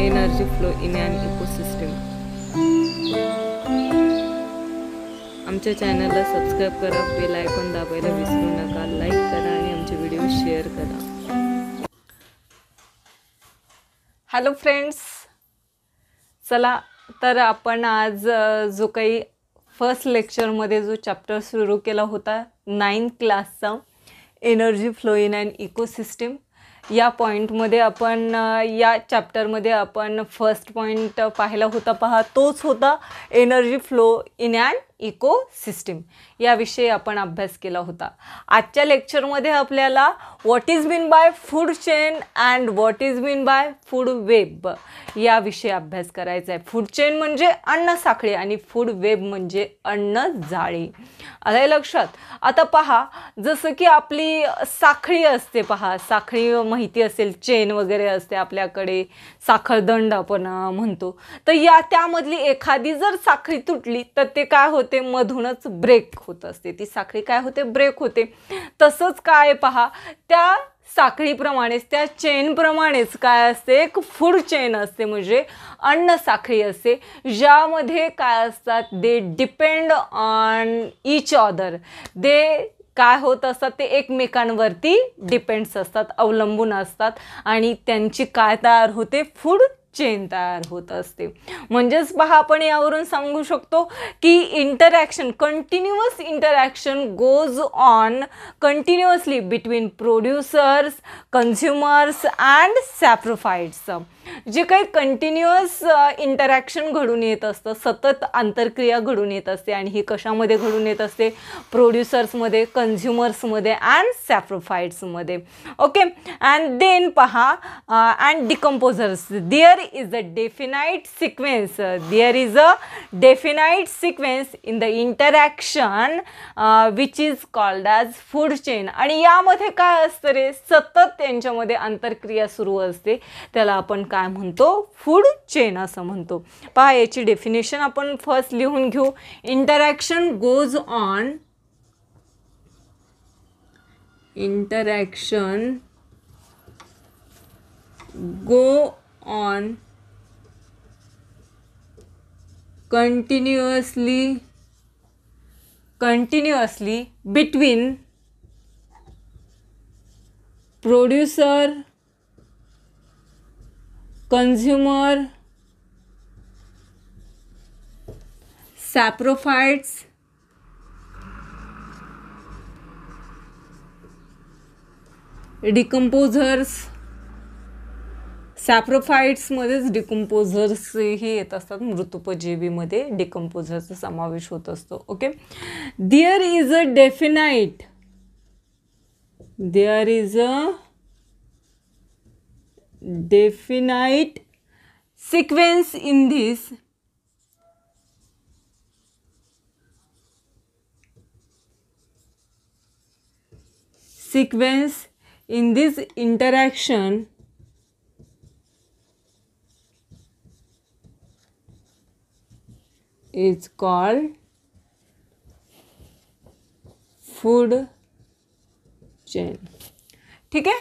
Energy flow in an ecosystem. आमच्या चॅनलला subscribe करा, बेल आयकॉन दाबायला विसरू नका, लाईक करा आणि आमचे व्हिडिओ शेअर करा. हॅलो फ्रेंड्स, चला तर आपण आज जो काही फर्स्ट लेक्चरमध्ये जो चॅप्टर सुरू केला होता 9th क्लासचा energy flow in and ecosystem, या पॉईंटमध्ये आपण या चॅप्टरमध्ये आपण फर्स्ट पॉईंट पाहिला होता. पहा, तोच होता energy flow in and ecosystem. याविषयी आपण अभ्यास केला होता. आजच्या लेक्चरमध्ये आपल्याला what is mean by food chain and what is mean by food web याविषयी अभ्यास करायचा आहे. फूड चेन म्हणजे अन्न साखळी आणि फूड वेब म्हणजे अन्न जाळी. आलं लक्षात? आता पहा, जसं की आपली साखळी असते, पहा साखळी माहिती असेल, चेन वगैरे असते आपल्याकडे, साखळदंड आपण म्हणतो. तर त्यामधली एखादी जर साखळी तुटली तर ते काय होते, मधूनच ब्रेक होत असते. ती साखळी काय होते, ब्रेक होते. तसंच काय पहा, त्या साखळीप्रमाणेच, त्या चेनप्रमाणेच काय असते, एक फूड चेन असते, म्हणजे अन्न साखळी असते, ज्यामध्ये काय असतात, they depend on each other. They काय होत असतात, ते एकमेकांवरती डिपेंड्स असतात, अवलंबून असतात आणि त्यांची काय तयार होते, फूड चेन तयार होत असते. म्हणजेच पहा, आपण यावरून सांगू शकतो की interaction, continuous interaction goes on continuously between producers, consumers and saprophytes. जे काही कंटिन्युअस इंटरॅक्शन घडून येत असतं, सतत आंतरक्रिया घडून येत असते, आणि ही कशामध्ये घडून येत असते, प्रोड्युसर्समध्ये, कन्झ्युमर्समध्ये अँड सॅप्रोफाइट्समध्ये. ओके, अँड देन पहा, and decomposers, there is a definite sequence, there is a definite sequence in the interaction which is called as food chain. आणि यामध्ये काय असतं रे, सतत त्यांच्यामध्ये आंतरक्रिया सुरू असते, त्याला आपण काय म्हणतो, फूड चेन असं म्हणतो. पहा, याची डेफिनेशन आपण फर्स्ट लिहून घेऊ. Interaction goes on, interaction go on continuously between producer, consumer, saprophytes, decomposers. सॅप्रोफाइट्समध्येच डिकम्पोजर्स हे येत असतात, मृतोपजीवीमध्ये डिकम्पोजरचा समावेश होत असतो. Okay, there is a definite, there is a definite sequence in this interaction is called food chain. ठीक आहे,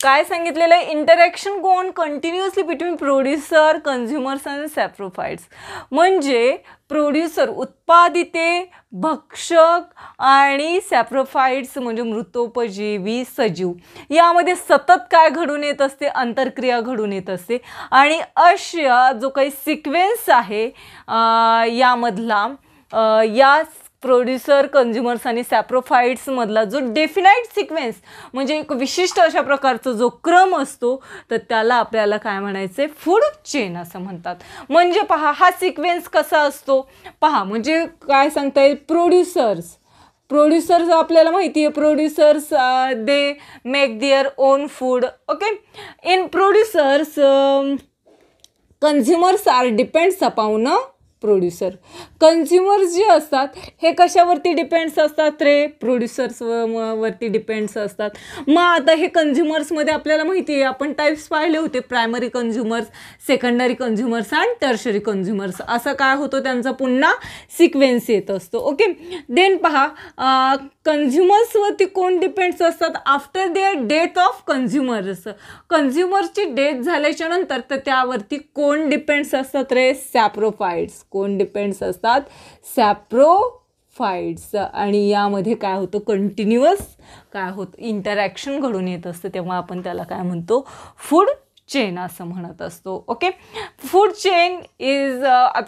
काय सांगितलेलं आहे, interaction go on continuously between producer, consumers and saprophytes. म्हणजे प्रोड्युसर उत्पादिते, भक्षक आणि सॅप्रोफाइट्स म्हणजे मृतोपजीवी सजीव, यामध्ये सतत काय घडून येत असते, आंतरक्रिया घडून येत असते. आणि अशा जो काही सिक्वेन्स आहे यामधला, या प्रोड्युसर, कन्झ्युमर्स आणि सॅप्रोफाइट्समधला जो डेफिनाइट सिक्वेन्स म्हणजे एक विशिष्ट अशा प्रकारचा जो क्रम असतो, तर त्याला आपल्याला काय म्हणायचं, फूड चेन असं म्हणतात. म्हणजे पहा, हा सिक्वेन्स कसा असतो, पहा, म्हणजे काय सांगता येईल, प्रोड्युसर्स आपल्याला माहिती आहे, producers they make their own food. Okay, in producers consumers are depends upon producer. Consumers जे असतात हे कशावरती डिपेंड्स असतात रे? प्रोड्युसर्स वरती डिपेंड्स असतात. मग आता हे कन्झ्युमर्समध्ये आपल्याला माहिती आहे, आपण टाईप्स पाहिले होते, primary consumers, secondary consumers and tertiary consumers. असं काय होतं, त्यांचा पुन्हा सिक्वेन्स येत असतो. ओके. देन पहा, कन्झ्युमर्सवरती कोण डिपेंड्स असतात? After their death of consumers. कन्झ्युमर्सची डेथ झाल्याच्या नंतर तर त्यावरती कोण डिपेंड्स असतात रे? सॅप्रोफाइट्स. कोण डिपेंड्स असतात? सॅप्रोफाइट्स. आणि यामध्ये काय होतं? कंटिन्युअस काय होतं? इंटरॅक्शन घडून येत असतं. तेव्हा आपण त्याला काय म्हणतो? फूड चेन असं म्हणत असतो. Okay. Food chain is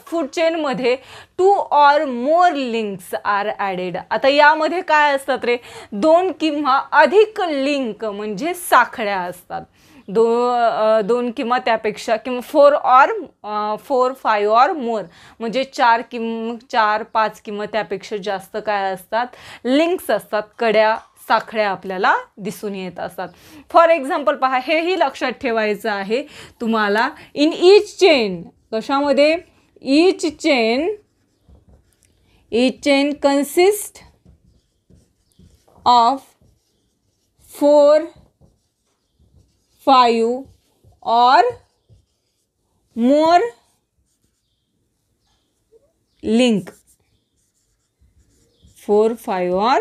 food चेनमध्ये 2 or more links are added. आता यामध्ये काय असतात रे? 2 किंवा अधिक लिंक म्हणजे साखळ्या असतात. 2 किंवा त्यापेक्षा, किंवा 4, 5 or more म्हणजे 4, 5 किंवा त्यापेक्षा जास्त काय असतात? लिंक्स असतात, कड्या, साखळ्या आपल्याला दिसून येत असतात. फॉर एक्झाम्पल पहा, हेही लक्षात ठेवायचं आहे तुम्हाला. इन ईच चेन, कशामध्ये? Each chain consist of 4, 5 or more link. 4, 5 or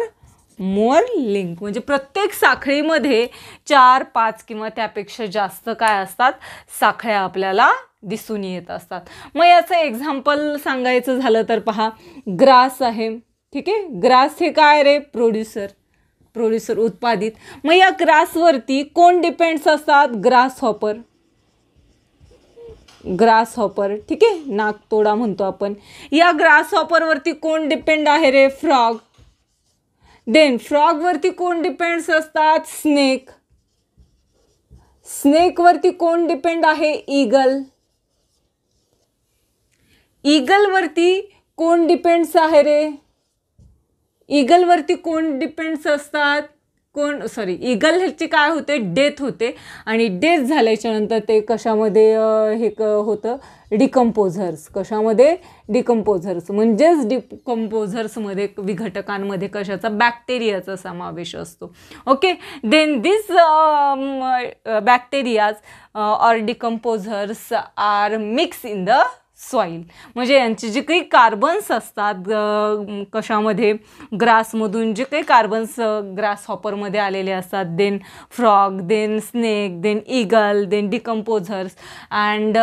more link म्हणजे प्रत्येक साखळीमध्ये 4, 5 किंवा त्यापेक्षा जास्त काय असतात? साखळ्या आपल्याला दिसून येत असतात. मग याचं एक्झाम्पल सांगायचं झालं तर पहा, ग्रास आहे. ठीक आहे. ग्रास हे काय रे? प्रोड्युसर, उत्पादित. मग या ग्रासवरती कोण डिपेंड्स असतात? ग्रासहॉपर. ठीक आहे, नाकतोडा म्हणतो आपण. या ग्रासहॉपरवरती कोण डिपेंड आहे रे? फ्रॉग. देन फ्रॉगवरती कोण डिपेंड्स असतात? स्नेकवरती कोण डिपेंड आहे? ईगलवरती कोण डिपेंड्स आहे रे? ईगलवरती कोण डिपेंड्स असतात? ईगल ह्याची काय होते? डेथ होते. आणि डेथ झाल्याच्या नंतर ते कशामध्ये हे होतं? डिकम्पोझर्स. कशामध्ये? डिकम्पोझर्स. म्हणजेच डिकम्पोझर्समध्ये, विघटकांमध्ये कशाचा? बॅक्टेरियाचा समावेश असतो. Okay. Then this bacterias or decomposers are mix in the soil. म्हणजे यांचे जे काही कार्बन्स असतात कशामध्ये? ग्रासमधून जे काही कार्बन्स ग्रास हॉपरमध्ये आलेले असतात, then frog, then snake, then eagle, then decomposers, and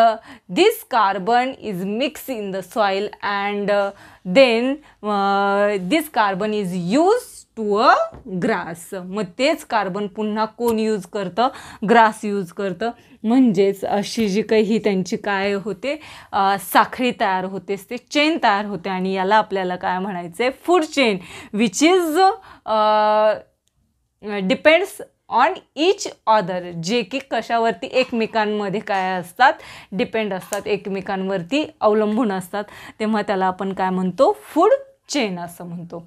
this carbon is mix in the soil and then this carbon is use to a grass. मग तेच कार्बन पुन्हा कोण यूज करतं? ग्रास यूज करतं. म्हणजेच अशी जी काही त्यांची काय होते? साखळी तयार होतेच, ते चेन तयार होते. आणि याला आपल्याला काय म्हणायचं आहे? Food chain, which is depends on each other. जे की कशावरती? एकमेकांमध्ये काय असतात? डिपेंड असतात, एकमेकांवरती अवलंबून असतात. तेव्हा त्याला आपण काय म्हणतो? फूड चेन असं म्हणतो.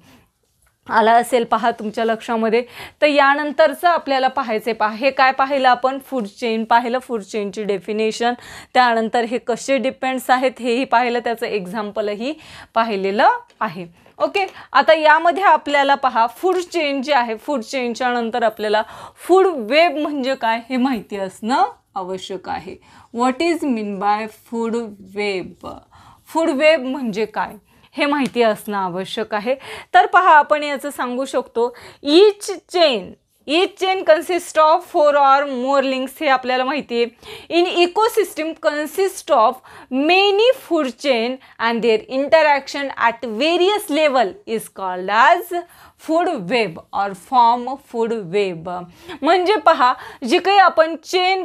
आला असेल पहा तुमच्या लक्षामध्ये. तर यानंतरचं आपल्याला पाहायचं आहे. पहा, हे काय पाहिलं आपण? फूड चेन पाहिलं, फूड चेनची डेफिनेशन. त्यानंतर हे कसे डिपेंड्स आहेत हेही पाहिलं, त्याचं एक्झाम्पलही पाहिलेलं आहे. ओके. आता यामध्ये आपल्याला पहा, फूड चेन जे आहे, फूड चेनच्या नंतर आपल्याला फूड वेब म्हणजे काय हे माहिती असणं आवश्यक आहे. What is mean by food web? Food web म्हणजे काय हे माहिती असणं आवश्यक आहे. तर पहा, आपण याचं सांगू शकतो, each chain consist of 4 or more links. हे आपल्याला माहिती आहे. In ecosystem consist of many food chain and their interaction at various level is called as food web or form food web. म्हणजे पहा, जे काही आपण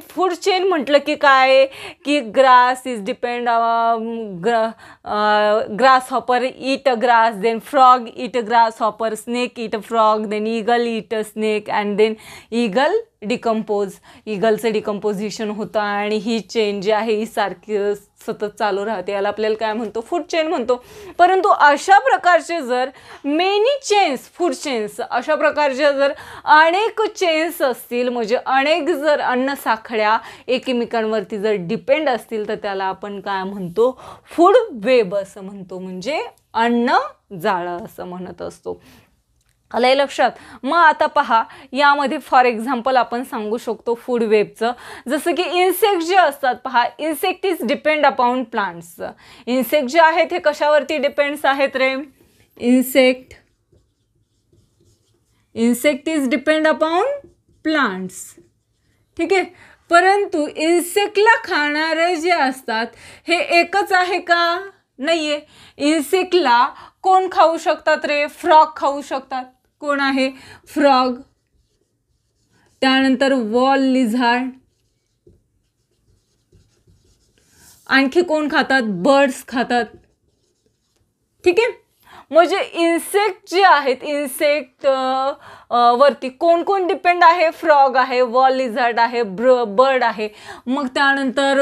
फूड चेन म्हटलं की काय? की grass is depend, grasshopper eat grass, then frog eat grasshopper, snake eat frog, then eagle eat snake, and then eagle decompose, ईगलचं डिकम्पोजिशन होतं आणि ही चेन जी आहे ही सारखी सतत चालू राहते, याला आपल्याला काय म्हणतो, फूड चेन म्हणतो. परंतु अशा प्रकारचे जर मेनी चेन्स, फूड चेन्स, अशा प्रकारच्या जर अनेक चेन्स असतील, म्हणजे अनेक जर अन्न साखळ्या एकमेकांवरती जर डिपेंड असतील, तर त्याला आपण काय म्हणतो, फूड वेब असं म्हणतो, म्हणजे अन्न जाळं असं म्हणत असतो. आलंय लक्षात. मग आता पहा, यामध्ये फॉर एक्झाम्पल आपण सांगू शकतो फूड वेबचं, जसं की इन्सेक्ट जे असतात पहा, insect is depend upon plants. Insect जे आहेत हे कशावरती डिपेंड्स आहेत रे, insect is depend upon plants. ठीक आहे. परंतु इन्सेक्टला खाणारे जे असतात हे एकच आहे का, नाहीये. इन्सेक्टला कोण खाऊ शकतात रे, फ्रॉग खाऊ शकतात. कोण आहे, फ्रॉग. त्यानंतर वॉल लिझार्ड. आणखी कोण खातात, बर्ड्स खातात. ठीक आहे. म्हणजे इन्सेक्ट जे आहेत, इन्सेक्ट वरती कोण कोण डिपेंड आहे, फ्रॉग आहे, वॉल लिझार्ड आहे, बर्ड आहे. मग त्यानंतर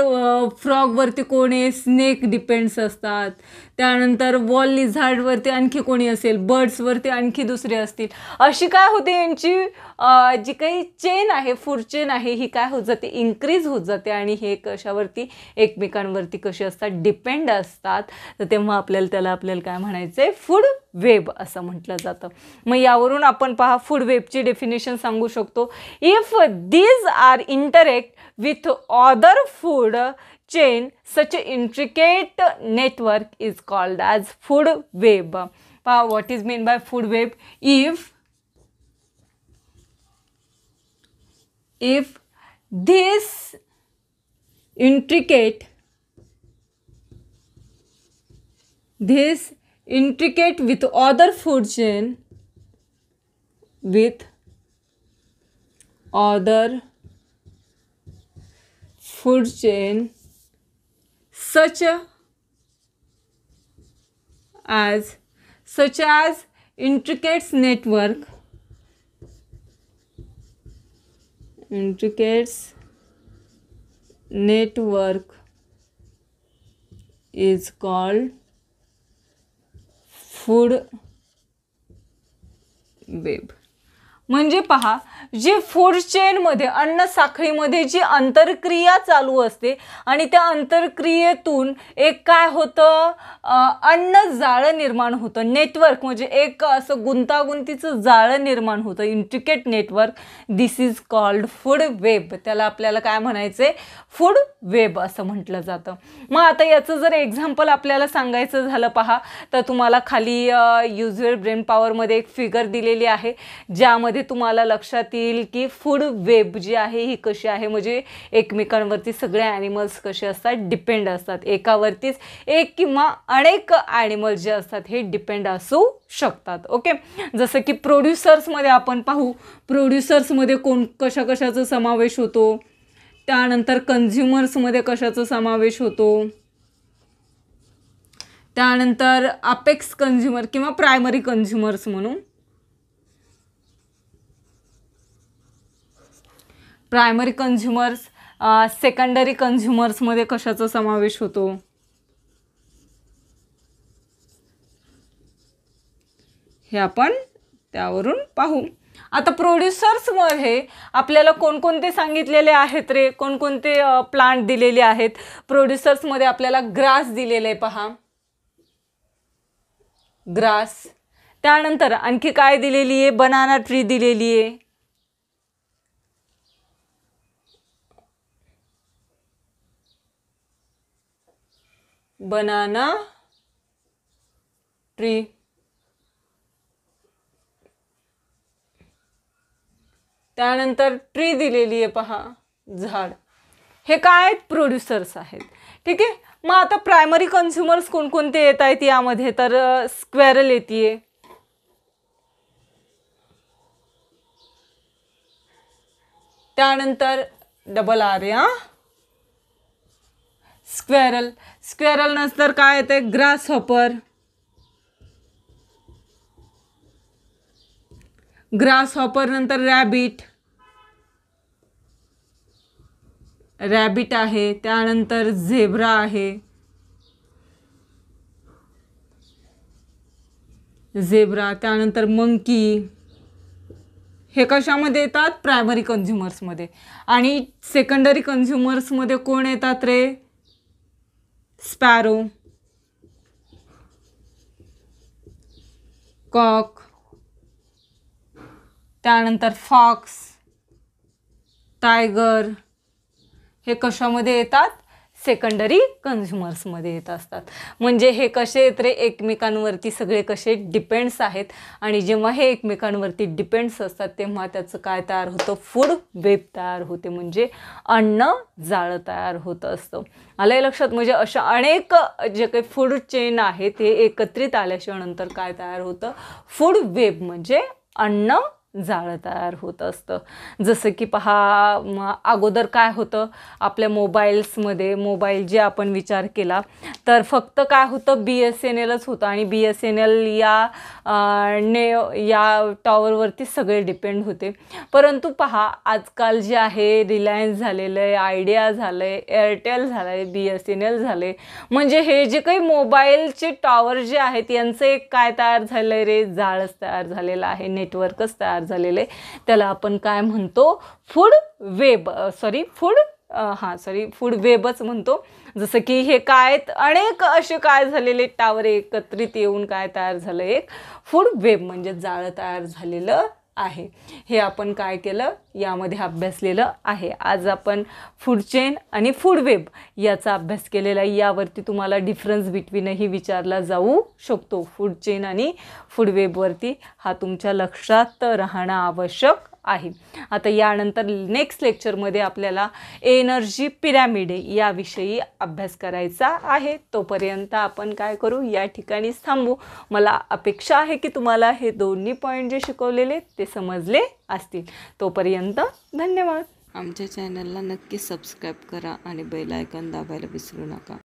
फ्रॉगवरती कोण आहे, स्नेक डिपेंड्स असतात. त्यानंतर वॉल लिझार्डवरती आणखी कोणी असेल, बर्ड्सवरती आणखी दुसरे असतील. अशी काय होते, यांची जी काही चेन आहे, फूड चेन आहे, ही काय होत जाते, इन्क्रीज होत जाते. आणि हे कशावरती, एकमेकांवरती कसे असतात, डिपेंड असतात. तर तेव्हा त्याला आपल्याला काय म्हणायचं आहे, फूड वेब असं म्हटलं जातं. मग यावरून आपण पहा फूड वेबची डेफिनेशन सांगू शकतो. If these are interact with other food chain, such an intricate network is called as food web. What is meant by food web? If this intricate with other food chain, such as intricate network is called food web. म्हणजे पहा, जे food चेनमध्ये, अन्न साखळीमध्ये जी आंतरक्रिया चालू असते आणि त्या आंतरक्रियेतून एक काय होतं, अन्न जाळं निर्माण होतं. नेटवर्क म्हणजे एक असं गुंतागुंतीचं जाळं निर्माण होतं, intricate network. This is called food web. त्याला आपल्याला काय म्हणायचं आहे, फूड वेब असं म्हटलं जातं. मग आता याचं जर एक्झाम्पल आपल्याला सांगायचं झालं पहा, तर तुम्हाला खाली युजर ब्रेन पॉवरमध्ये एक फिगर दिलेली आहे, ज्यामध्ये तुम्हाला लक्षात येईल की फूड वेब जी आहे ही कशी आहे. म्हणजे एकमेकांवरती सगळे ॲनिमल्स कसे असतात, डिपेंड असतात. एकावरतीच एक किंवा अनेक ॲनिमल जे असतात हे डिपेंड असू शकतात. ओके. जसं की प्रोड्युसर्समध्ये आपण पाहू, प्रोड्युसर्समध्ये कशाचा समावेश होतो. त्यानंतर कन्झ्युमर्समध्ये कशाचा समावेश होतो. त्यानंतर अपेक्स कन्झ्युमर किंवा प्रायमरी कन्झ्युमर्स म्हणून, प्रायमरी कन्झ्युमर्स, सेकंडरी कन्झ्युमर्समध्ये कशाचा समावेश होतो. हे आपण त्यावरून पाहू. आता प्रोड्युसर्समध्ये आपल्याला कोणकोणते सांगितलेले आहेत रे, कोणकोणते प्लांट दिलेले आहेत. प्रोड्युसर्समध्ये आपल्याला ग्रास दिलेले आहे पहा, ग्रास. त्यानंतर आणखी काय दिलेली आहे, बनाना ट्री दिलेली आहे. Banana tree. त्यानंतर ट्री दिलेली आहे पहा, झाड. हे काय प्रोड्युसर्स आहेत. ठीक आहे. मग आता प्रायमरी कन्झ्युमर्स कोणकोणते येत आहेत यामध्ये, तर स्क्वेरल येते, त्यानंतर डबल आर या स्क्वेरल. स्क्वेरल नंतर काय येते, ग्रास हॉपर. ग्रास हॉपर नंतर रॅबिट. रॅबिट आहे, त्यानंतर झेब्रा आहे, त्यानंतर मंकी. हे कशामध्ये येतात? प्रायमरी कन्झ्युमर्समध्ये. आणि सेकंडरी कन्झ्युमर्समध्ये कोण येतात रे? स्पॅरो, कॉक, त्यानंतर फॉक्स, टायगर. हे कशामध्ये येतात? सेकंडरी कन्झ्युमर्समध्ये येत असतात. म्हणजे हे कसे आहेत रे? एकमेकांवरती सगळे कसे डिपेंड्स आहेत. आणि जेव्हा हे एकमेकांवरती डिपेंड्स असतात तेव्हा त्याचं काय तयार होतं? फूड वेब तयार होते, म्हणजे अन्न जाळं तयार होतं असतं. आलंय लक्षात? म्हणजे अशा अनेक जे काही फूड चेन आहे ते एकत्रित आल्याशिवाय नंतर काय तयार होतं? फूड वेब, म्हणजे अन्न जाळं तयार होत असतं. जसं की पहा, अगोदर काय होतं आपल्या मोबाईल्समध्ये, मोबाईल जे आपण विचार केला तर फक्त काय होतं? BSNLच होतं. आणि BSNL या टॉवरवरती सगळे डिपेंड होते. परंतु पहा, आजकाल जे आहे रिलायन्स झालेलं आहे, आयडिया झालं आहे, एअरटेल झालं आहे, BSNL झाले. म्हणजे हे जे काही मोबाईलचे टॉवर जे आहेत यांचं एक काय तयार झालं आहे रे? जाळच तयार झालेलं आहे, नेटवर्कच तयार झालेले. त्याला आपण काय म्हणतो? Food web. फूड वेबच म्हणतो. जसं की हे काय अनेक असे काय झालेले टावर एकत्रित येऊन काय तयार झालं? एक फूड वेब, म्हणजे जाळं तयार झालेलं आहे. हे आपण काय केलं? यामध्ये अभ्यासलेलं आहे. आज आपण फूड चेन आणि फूड वेब याचा अभ्यास केलेला आहे. यावरती तुम्हाला डिफरन्स बिटवीनही विचारला जाऊ शकतो. फूड चेन आणि फूड वेबवरती हा तुमच्या लक्षात राहणं आवश्यक आहे. आता यानंतर नेक्स्ट लेक्चरमध्ये आपल्याला एनर्जी पिरॅमिड याविषयी अभ्यास करायचा आहे. तोपर्यंत आपण काय करू? या ठिकाणीच थांबू. मला अपेक्षा आहे की तुम्हाला हे दोन्ही पॉईंट जे शिकवलेले ते समजले असतील. तोपर्यंत धन्यवाद. आमच्या चॅनलला नक्की सबस्क्राईब करा आणि बेल आयकॉन दाबायला विसरू नका.